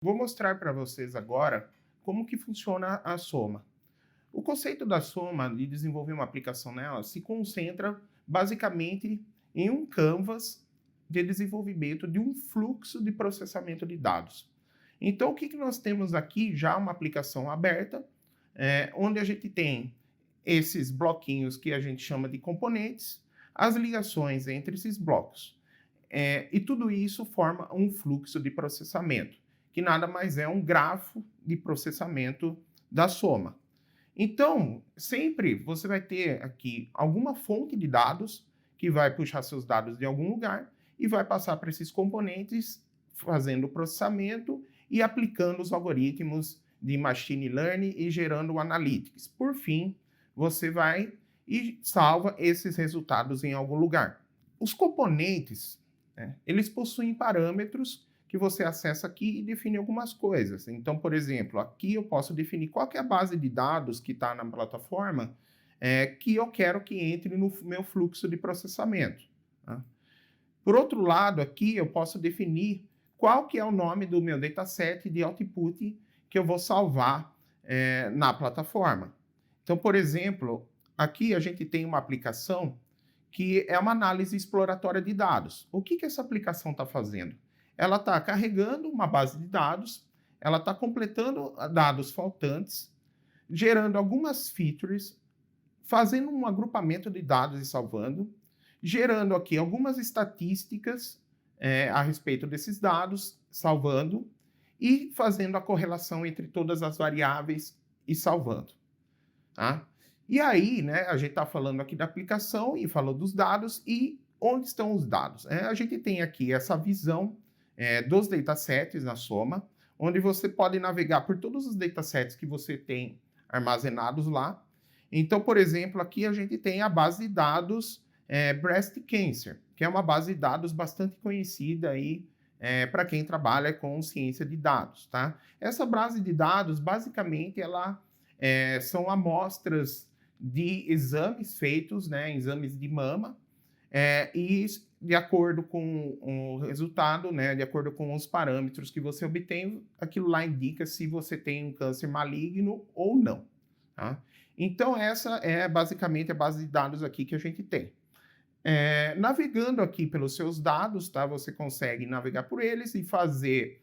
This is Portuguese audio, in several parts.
Vou mostrar para vocês agora como que funciona a soma. O conceito da soma, de desenvolver uma aplicação nela, se concentra basicamente em um canvas de desenvolvimento de um fluxo de processamento de dados. Então, o que nós temos aqui? Já uma aplicação aberta, onde a gente tem esses bloquinhos que a gente chama de componentes, as ligações entre esses blocos. E tudo isso forma um fluxo de processamento, que nada mais é um grafo de processamento da soma. Então, sempre você vai ter aqui alguma fonte de dados que vai puxar seus dados de algum lugar e vai passar para esses componentes, fazendo o processamento e aplicando os algoritmos de machine learning e gerando o analytics. Por fim, você vai e salva esses resultados em algum lugar. Os componentes, eles possuem parâmetros que você acessa aqui e define algumas coisas. Então, por exemplo, aqui eu posso definir qual que é a base de dados que está na plataforma que eu quero que entre no meu fluxo de processamento. Tá? Por outro lado, aqui eu posso definir qual que é o nome do meu dataset de output que eu vou salvar na plataforma. Então, por exemplo, aqui a gente tem uma aplicação que é uma análise exploratória de dados. O que essa aplicação está fazendo? Ela está carregando uma base de dados, ela está completando dados faltantes, gerando algumas features, fazendo um agrupamento de dados e salvando, gerando aqui algumas estatísticas a respeito desses dados, salvando, e fazendo a correlação entre todas as variáveis e salvando. Tá? E aí, a gente está falando aqui da aplicação e falou dos dados e onde estão os dados. A gente tem aqui essa visão dos datasets na soma, onde você pode navegar por todos os datasets que você tem armazenados lá. Então, por exemplo, aqui a gente tem a base de dados Breast Cancer, que é uma base de dados bastante conhecida aí para quem trabalha com ciência de dados. Tá? Essa base de dados, basicamente, ela são amostras de exames feitos, exames de mama, e de acordo com o resultado, de acordo com os parâmetros que você obtém, aquilo lá indica se você tem um câncer maligno ou não. Tá? Então, essa é basicamente a base de dados aqui que a gente tem. Navegando aqui pelos seus dados, tá? Você consegue navegar por eles e fazer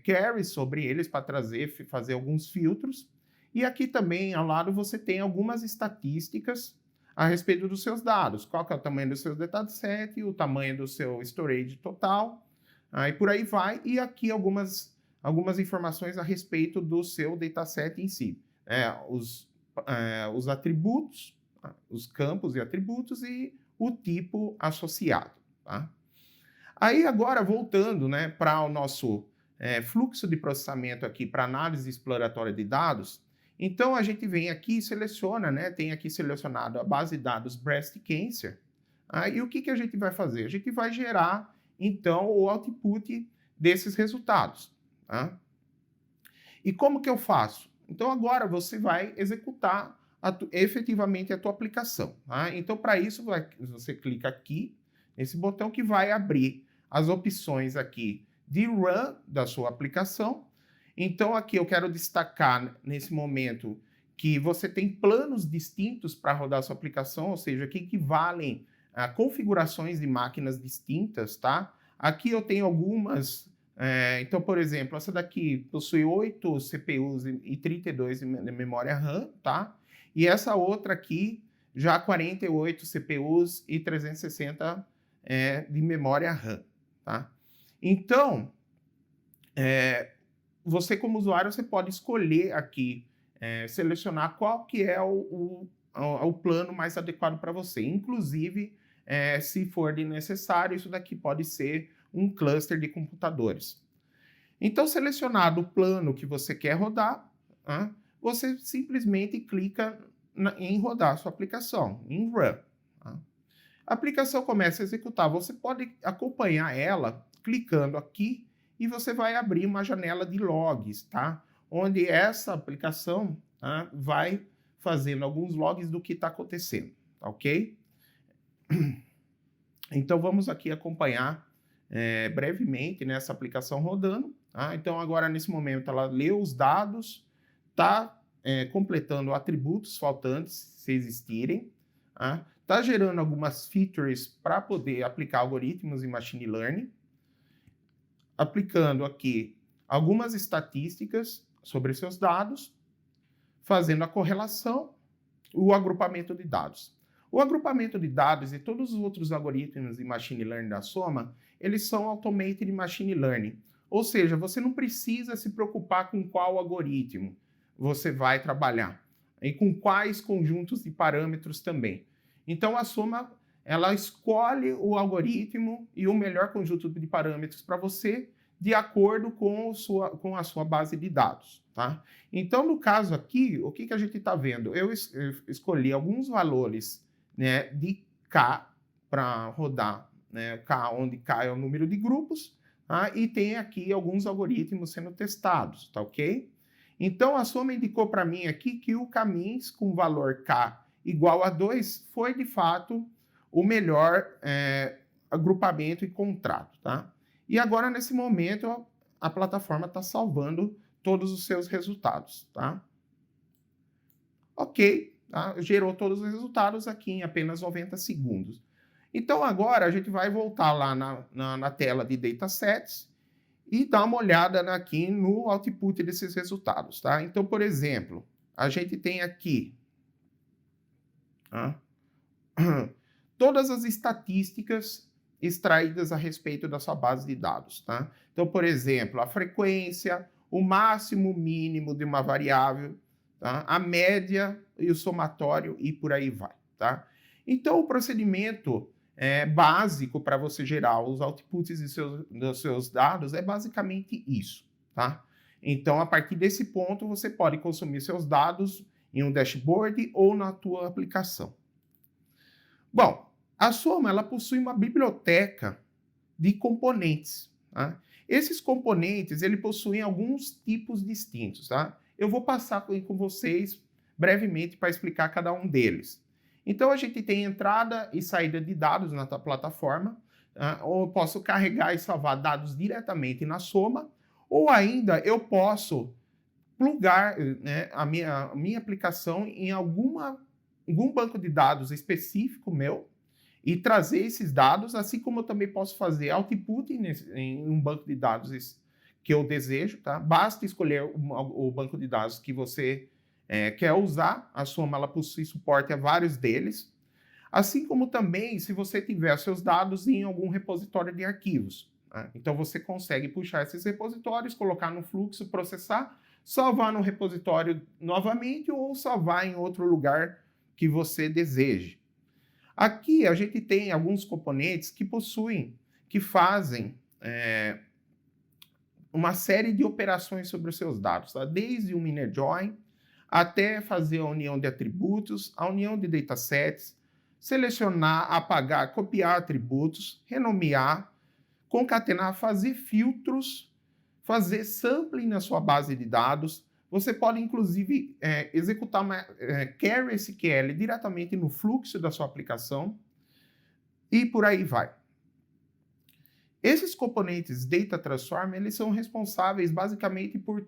queries sobre eles para fazer alguns filtros. E aqui também, ao lado, você tem algumas estatísticas a respeito dos seus dados. Qual que é o tamanho do seu dataset, o tamanho do seu storage total, e por aí vai. E aqui algumas informações a respeito do seu dataset em si. Os atributos, os campos e atributos e o tipo associado. Tá? Aí agora, voltando para o nosso fluxo de processamento aqui para análise exploratória de dados, então, a gente vem aqui e seleciona, tem aqui selecionado a base de dados Breast Cancer. E o que a gente vai fazer? A gente vai gerar, então, o output desses resultados. Tá? E como que eu faço? Então, agora você vai executar efetivamente a tua aplicação. Tá? Então, para isso, você clica aqui, nesse botão que vai abrir as opções aqui de Run da sua aplicação. Então, aqui eu quero destacar, nesse momento, que você tem planos distintos para rodar a sua aplicação, ou seja, que equivalem a configurações de máquinas distintas, tá? Aqui eu tenho algumas, então, por exemplo, essa daqui possui 8 CPUs e 32 de memória RAM, tá? E essa outra aqui, já 48 CPUs e 360 de memória RAM, tá? Então, você como usuário, você pode escolher aqui, selecionar qual que é o plano mais adequado para você. Inclusive, se for de necessário, isso daqui pode ser um cluster de computadores. Então, selecionado o plano que você quer rodar, você simplesmente clica em rodar a sua aplicação, em Run. Tá? A aplicação começa a executar. Você pode acompanhar ela clicando aqui e você vai abrir uma janela de logs, tá? Onde essa aplicação vai fazendo alguns logs do que está acontecendo, tá ok? Então, vamos aqui acompanhar brevemente essa aplicação rodando. Tá? Então, agora, nesse momento, ela leu os dados, está completando atributos faltantes, se existirem, está gerando algumas features para poder aplicar algoritmos em machine learning, aplicando aqui algumas estatísticas sobre seus dados, fazendo a correlação, o agrupamento de dados. O agrupamento de dados e todos os outros algoritmos de machine learning da Soma, eles são automated machine learning. Ou seja, você não precisa se preocupar com qual algoritmo você vai trabalhar e com quais conjuntos de parâmetros também. Então, a Soma, ela escolhe o algoritmo e o melhor conjunto de parâmetros para você de acordo com a sua base de dados. Tá? Então, no caso aqui, o que a gente está vendo? Eu escolhi alguns valores, né, de K para rodar, né, K, onde K é o número de grupos, tá? E tem aqui alguns algoritmos sendo testados, tá ok? Então, a Soma indicou para mim aqui que o caminhos com valor K igual a 2 foi, de fato, o melhor agrupamento e contrato, tá? E agora, nesse momento, a plataforma está salvando todos os seus resultados, tá? Ok, tá? Gerou todos os resultados aqui em apenas 90 segundos. Então, agora a gente vai voltar lá na tela de datasets e dar uma olhada aqui no output desses resultados, tá? Então, por exemplo, a gente tem aqui todas as estatísticas extraídas a respeito da sua base de dados, tá? Então, por exemplo, a frequência, o máximo, mínimo de uma variável, tá? A média e o somatório e por aí vai, tá? Então, o procedimento básico para você gerar os outputs dos seus dados é basicamente isso, tá? Então, a partir desse ponto, você pode consumir seus dados em um dashboard ou na tua aplicação. Bom, a Soma, ela possui uma biblioteca de componentes, tá? Esses componentes, eles possuem alguns tipos distintos, tá? Eu vou passar com vocês brevemente para explicar cada um deles. Então, a gente tem entrada e saída de dados na plataforma, ou eu posso carregar e salvar dados diretamente na Soma, ou ainda eu posso plugar, né, a minha aplicação em algum banco de dados específico meu e trazer esses dados, assim como eu também posso fazer output em um banco de dados que eu desejo, tá? Basta escolher o banco de dados que você quer usar, a Soma ela possui suporte a vários deles, assim como também se você tiver seus dados em algum repositório de arquivos. Tá? Então você consegue puxar esses repositórios, colocar no fluxo, processar, salvar no repositório novamente ou salvar em outro lugar que você deseje. Aqui a gente tem alguns componentes que fazem uma série de operações sobre os seus dados, tá? Desde o inner join até fazer a união de atributos, a união de datasets, selecionar, apagar, copiar atributos, renomear, concatenar, fazer filtros, fazer sampling na sua base de dados. Você pode, inclusive, executar uma query SQL diretamente no fluxo da sua aplicação e por aí vai. Esses componentes Data Transform, eles são responsáveis basicamente por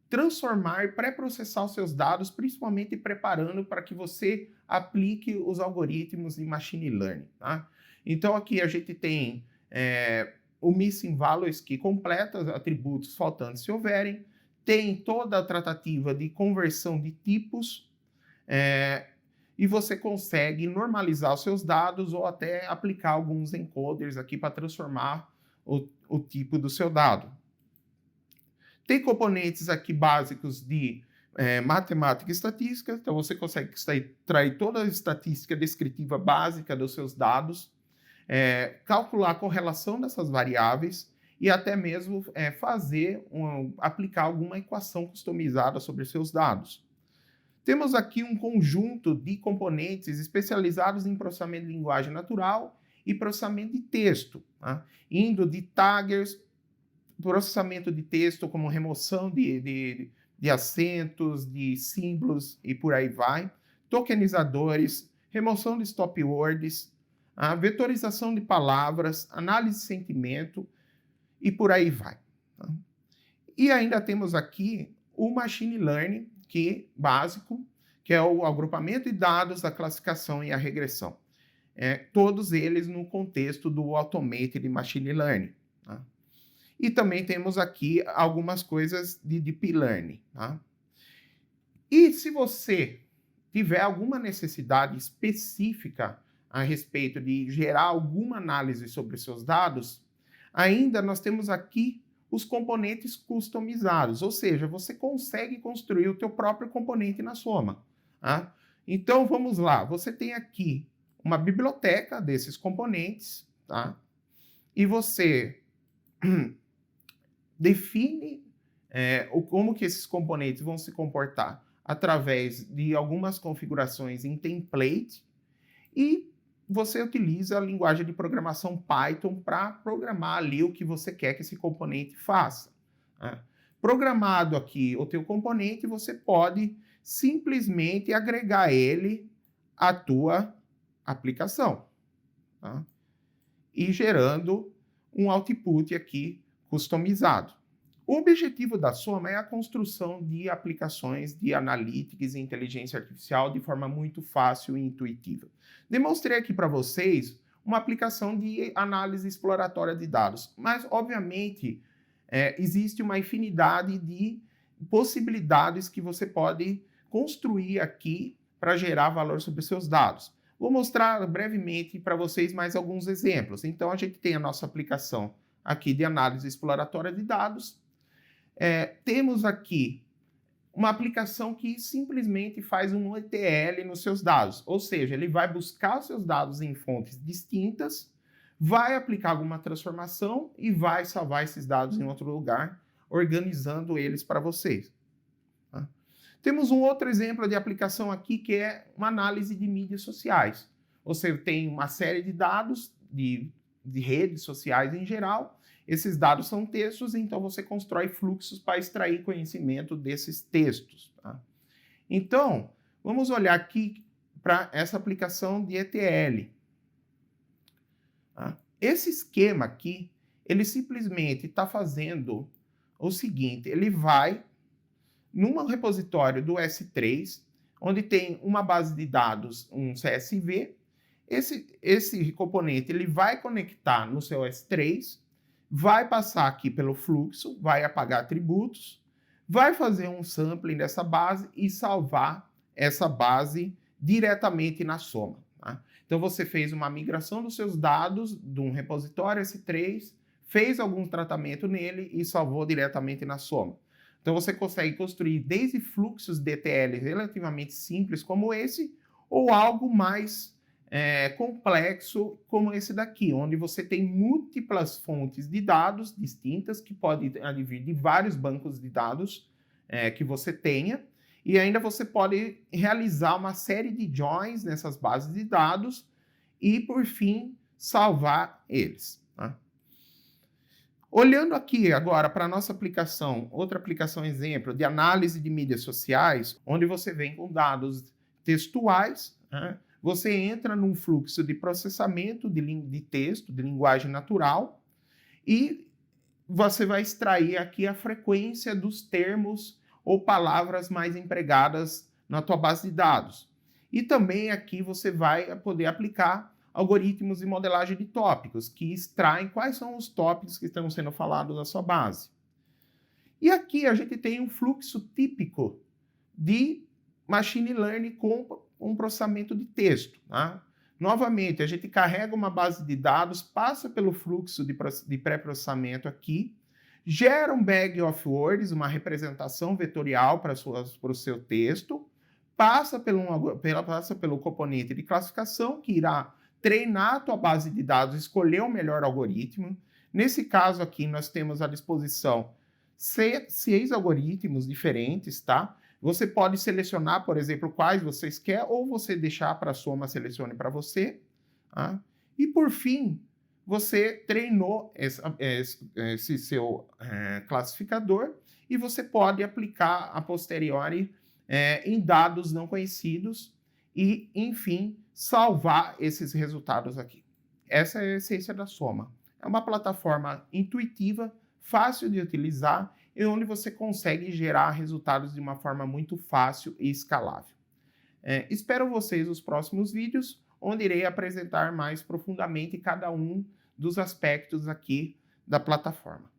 transformar e pré-processar os seus dados, principalmente preparando para que você aplique os algoritmos de Machine Learning. Tá? Então, aqui a gente tem o Missing Values, que completa os atributos faltantes se houverem, tem toda a tratativa de conversão de tipos, e você consegue normalizar os seus dados ou até aplicar alguns encoders aqui para transformar o tipo do seu dado. Tem componentes aqui básicos de matemática e estatística, então você consegue extrair toda a estatística descritiva básica dos seus dados, calcular a correlação dessas variáveis e até mesmo aplicar alguma equação customizada sobre seus dados. Temos aqui um conjunto de componentes especializados em processamento de linguagem natural e processamento de texto, tá? Indo de taggers, processamento de texto como remoção de acentos, de símbolos e por aí vai, tokenizadores, remoção de stop words, a vetorização de palavras, análise de sentimento e por aí vai. Tá? E ainda temos aqui o Machine Learning, básico, que é o agrupamento de dados, a classificação e a regressão. Todos eles no contexto do Automated Machine Learning. Tá? E também temos aqui algumas coisas de Deep Learning. Tá? E se você tiver alguma necessidade específica a respeito de gerar alguma análise sobre seus dados, ainda nós temos aqui os componentes customizados, ou seja, você consegue construir o teu próprio componente na Soma. Tá? Então, vamos lá. Você tem aqui uma biblioteca desses componentes, tá? E você define como que esses componentes vão se comportar através de algumas configurações em template e você utiliza a linguagem de programação Python para programar ali o que você quer que esse componente faça. Né? Programado aqui o teu componente, você pode simplesmente agregar ele à tua aplicação. Tá? E gerando um output aqui customizado. O objetivo da Soma é a construção de aplicações de analytics e inteligência artificial de forma muito fácil e intuitiva. Demonstrei aqui para vocês uma aplicação de análise exploratória de dados, mas, obviamente, existe uma infinidade de possibilidades que você pode construir aqui para gerar valor sobre seus dados. Vou mostrar brevemente para vocês mais alguns exemplos. Então, a gente tem a nossa aplicação aqui de análise exploratória de dados. Temos aqui uma aplicação que simplesmente faz um ETL nos seus dados, ou seja, ele vai buscar os seus dados em fontes distintas, vai aplicar alguma transformação e vai salvar esses dados em outro lugar, organizando eles para vocês. Tá? Temos um outro exemplo de aplicação aqui que é uma análise de mídias sociais. Você tem uma série de dados de redes sociais em geral. Esses dados são textos, então você constrói fluxos para extrair conhecimento desses textos. Tá? Então, vamos olhar aqui para essa aplicação de ETL. Tá? Esse esquema aqui, ele simplesmente está fazendo o seguinte, ele vai num repositório do S3, onde tem uma base de dados, um CSV, esse componente ele vai conectar no seu S3, vai passar aqui pelo fluxo, vai apagar atributos, vai fazer um sampling dessa base e salvar essa base diretamente na Soma. Tá? Então, você fez uma migração dos seus dados de um repositório S3, fez algum tratamento nele e salvou diretamente na Soma. Então, você consegue construir desde fluxos de ETL relativamente simples como esse, ou algo mais complexo como esse daqui, onde você tem múltiplas fontes de dados distintas, que podem advir de vários bancos de dados que você tenha, e ainda você pode realizar uma série de joins nessas bases de dados e, por fim, salvar eles. Tá? Olhando aqui agora para a nossa aplicação, outra aplicação exemplo de análise de mídias sociais, onde você vem com dados textuais, né? Você entra num fluxo de processamento de texto, de linguagem natural, e você vai extrair aqui a frequência dos termos ou palavras mais empregadas na tua base de dados. E também aqui você vai poder aplicar algoritmos de modelagem de tópicos, que extraem quais são os tópicos que estão sendo falados na sua base. E aqui a gente tem um fluxo típico de machine learning com um processamento de texto. Tá? Novamente, a gente carrega uma base de dados, passa pelo fluxo de pré-processamento aqui, gera um bag of words, uma representação vetorial para o seu texto, passa pelo componente de classificação, que irá treinar a tua base de dados, escolher o melhor algoritmo. Nesse caso aqui, nós temos à disposição 6 algoritmos diferentes, tá? Você pode selecionar, por exemplo, quais vocês querem, ou você deixar para a Soma selecione para você. Tá? E, por fim, você treinou esse seu classificador e você pode aplicar a posteriori em dados não conhecidos e, enfim, salvar esses resultados aqui. Essa é a essência da Soma. É uma plataforma intuitiva, fácil de utilizar. e onde você consegue gerar resultados de uma forma muito fácil e escalável. Espero vocês nos próximos vídeos, onde irei apresentar mais profundamente cada um dos aspectos aqui da plataforma.